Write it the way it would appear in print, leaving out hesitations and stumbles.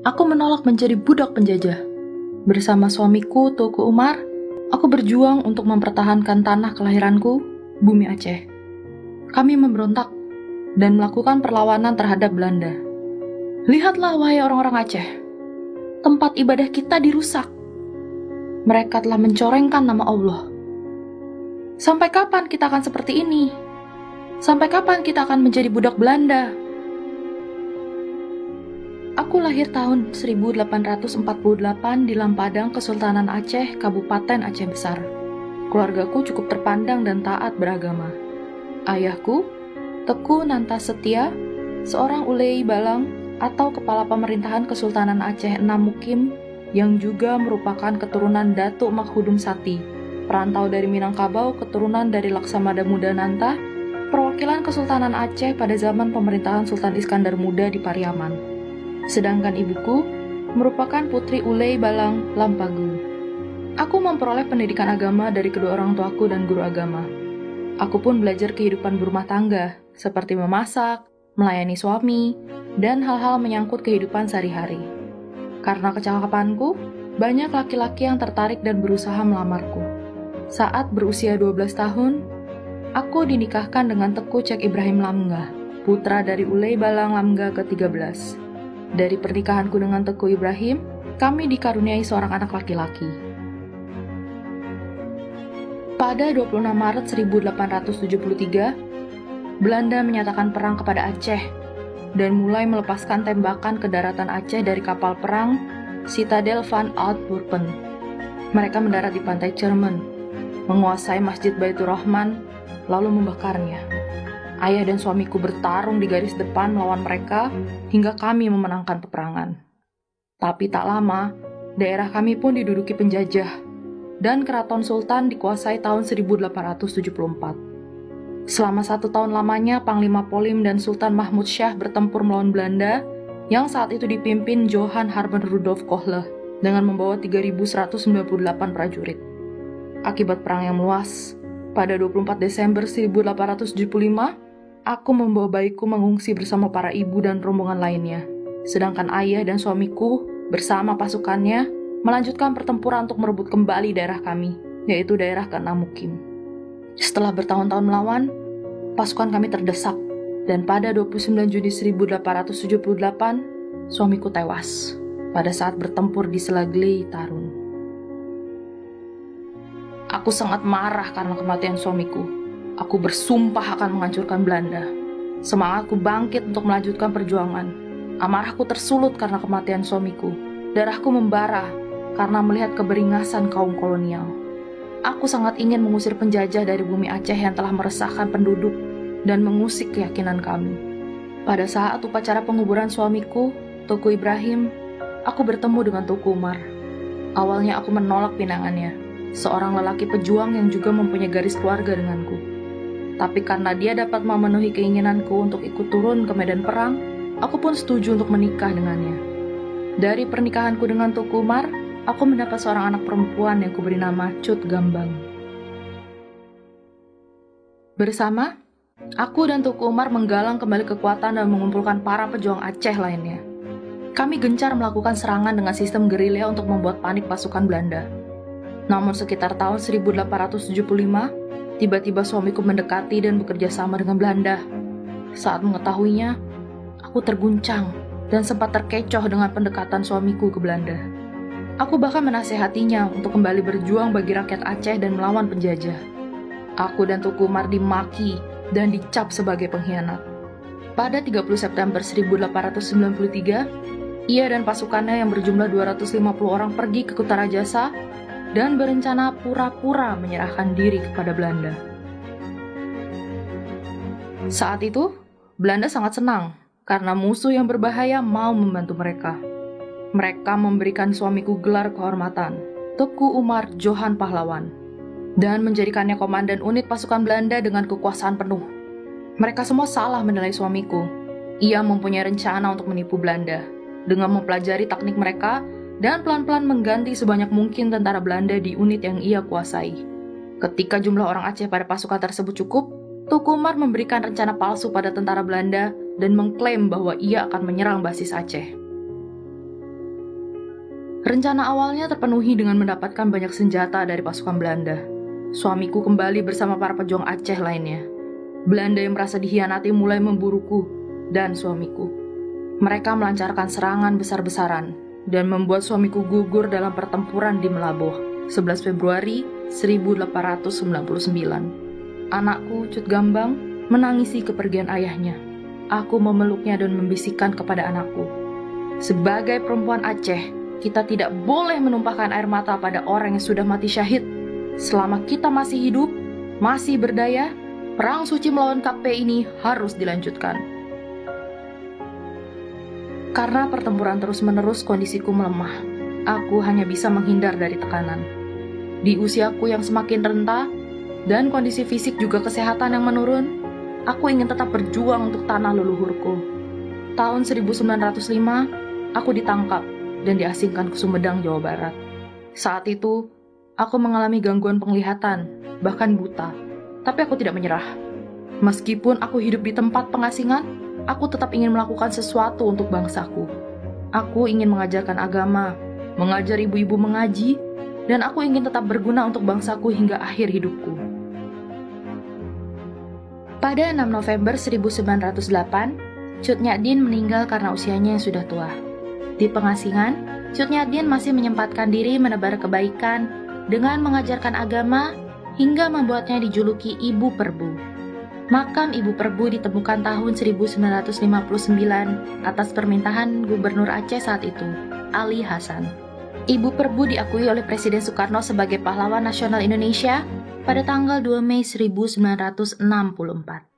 Aku menolak menjadi budak penjajah. Bersama suamiku, Teuku Umar, aku berjuang untuk mempertahankan tanah kelahiranku, bumi Aceh. Kami memberontak dan melakukan perlawanan terhadap Belanda. Lihatlah wahai orang-orang Aceh, tempat ibadah kita dirusak. Mereka telah mencorengkan nama Allah. Sampai kapan kita akan seperti ini? Sampai kapan kita akan menjadi budak Belanda? Aku lahir tahun 1848 di Lampadang, Kesultanan Aceh, Kabupaten Aceh Besar. Keluargaku cukup terpandang dan taat beragama. Ayahku, Teku Nantas Setia, seorang ulei balang atau kepala pemerintahan Kesultanan Aceh Enam Mukim yang juga merupakan keturunan Datuk Makhudum Sati, perantau dari Minangkabau, keturunan dari Laksamada Muda Nanta, perwakilan Kesultanan Aceh pada zaman pemerintahan Sultan Iskandar Muda di Pariaman. Sedangkan ibuku merupakan putri ulei balang Lampagu. Aku memperoleh pendidikan agama dari kedua orang tuaku dan guru agama. Aku pun belajar kehidupan berumah tangga, seperti memasak, melayani suami, dan hal-hal menyangkut kehidupan sehari-hari. Karena kecakapanku, banyak laki-laki yang tertarik dan berusaha melamarku. Saat berusia 12 tahun, aku dinikahkan dengan Teku Cek Ibrahim Lamga, putra dari ulei balang Lamga ke-13. Dari pernikahanku dengan Teku Ibrahim, kami dikaruniai seorang anak laki-laki. Pada 26 Maret 1873, Belanda menyatakan perang kepada Aceh dan mulai melepaskan tembakan ke daratan Aceh dari kapal perang Citadel van Antwerpen. Mereka mendarat di pantai Cermen, menguasai Masjid Baitur Rahman, lalu membakarnya. Ayah dan suamiku bertarung di garis depan melawan mereka hingga kami memenangkan peperangan. Tapi tak lama, daerah kami pun diduduki penjajah dan keraton Sultan dikuasai tahun 1874. Selama 1 tahun lamanya, Panglima Polim dan Sultan Mahmud Syah bertempur melawan Belanda yang saat itu dipimpin Johan Harben Rudolf Kohle dengan membawa 3.198 prajurit. Akibat perang yang meluas, pada 24 Desember 1875, aku membawa bayiku mengungsi bersama para ibu dan rombongan lainnya. Sedangkan ayah dan suamiku bersama pasukannya melanjutkan pertempuran untuk merebut kembali daerah kami, yaitu daerah ke-6 Mukim. Setelah bertahun-tahun melawan, pasukan kami terdesak, dan pada 29 Juni 1878, suamiku tewas pada saat bertempur di Selagley, Tarun. Aku sangat marah karena kematian suamiku. Aku bersumpah akan menghancurkan Belanda. Semangatku bangkit untuk melanjutkan perjuangan. Amarahku tersulut karena kematian suamiku. Darahku membara karena melihat keberingasan kaum kolonial. Aku sangat ingin mengusir penjajah dari bumi Aceh yang telah meresahkan penduduk dan mengusik keyakinan kami. Pada saat upacara penguburan suamiku, Teuku Ibrahim, aku bertemu dengan Teuku Umar. Awalnya aku menolak pinangannya, seorang lelaki pejuang yang juga mempunyai garis keluarga denganku. Tapi karena dia dapat memenuhi keinginanku untuk ikut turun ke medan perang, aku pun setuju untuk menikah dengannya. Dari pernikahanku dengan Teuku Umar, aku mendapat seorang anak perempuan yang kuberi nama Cut Gambang. Bersama, aku dan Teuku Umar menggalang kembali kekuatan dan mengumpulkan para pejuang Aceh lainnya. Kami gencar melakukan serangan dengan sistem gerilya untuk membuat panik pasukan Belanda. Namun sekitar tahun 1875, tiba-tiba suamiku mendekati dan bekerja sama dengan Belanda. Saat mengetahuinya, aku terguncang dan sempat terkecoh dengan pendekatan suamiku ke Belanda. Aku bahkan menasehatinya untuk kembali berjuang bagi rakyat Aceh dan melawan penjajah. Aku dan Teuku Umar dimaki dan dicap sebagai pengkhianat. Pada 30 September 1893, ia dan pasukannya yang berjumlah 250 orang pergi ke Kutarajasa dan berencana pura-pura menyerahkan diri kepada Belanda. Saat itu, Belanda sangat senang karena musuh yang berbahaya mau membantu mereka. Mereka memberikan suamiku gelar kehormatan, Teuku Umar Johan Pahlawan, dan menjadikannya komandan unit pasukan Belanda dengan kekuasaan penuh. Mereka semua salah menilai suamiku. Ia mempunyai rencana untuk menipu Belanda dengan mempelajari teknik mereka dan pelan-pelan mengganti sebanyak mungkin tentara Belanda di unit yang ia kuasai. Ketika jumlah orang Aceh pada pasukan tersebut cukup, Teuku Umar memberikan rencana palsu pada tentara Belanda dan mengklaim bahwa ia akan menyerang basis Aceh. Rencana awalnya terpenuhi dengan mendapatkan banyak senjata dari pasukan Belanda. Suamiku kembali bersama para pejuang Aceh lainnya. Belanda yang merasa dikhianati mulai memburuku dan suamiku. Mereka melancarkan serangan besar-besaran dan membuat suamiku gugur dalam pertempuran di Melaboh, 11 Februari 1899. Anakku, Cut Gambang, menangisi kepergian ayahnya. Aku memeluknya dan membisikkan kepada anakku, sebagai perempuan Aceh, kita tidak boleh menumpahkan air mata pada orang yang sudah mati syahid. Selama kita masih hidup, masih berdaya, perang suci melawan KP ini harus dilanjutkan. Karena pertempuran terus-menerus, kondisiku melemah. Aku hanya bisa menghindar dari tekanan. Di usiaku yang semakin renta, dan kondisi fisik juga kesehatan yang menurun, aku ingin tetap berjuang untuk tanah leluhurku. Tahun 1905, aku ditangkap dan diasingkan ke Sumedang, Jawa Barat. Saat itu, aku mengalami gangguan penglihatan, bahkan buta. Tapi aku tidak menyerah. Meskipun aku hidup di tempat pengasingan, aku tetap ingin melakukan sesuatu untuk bangsaku. Aku ingin mengajarkan agama, mengajar ibu-ibu mengaji, dan aku ingin tetap berguna untuk bangsaku hingga akhir hidupku. Pada 6 November 1908, Cut Nyadin meninggal karena usianya yang sudah tua. Di pengasingan, Cut Nyadin masih menyempatkan diri menebar kebaikan dengan mengajarkan agama hingga membuatnya dijuluki Ibu Perbu. Makam Ibu Perbu ditemukan tahun 1959 atas permintaan Gubernur Aceh saat itu, Ali Hasan. Ibu Perbu diakui oleh Presiden Soekarno sebagai pahlawan nasional Indonesia pada tanggal 2 Mei 1964.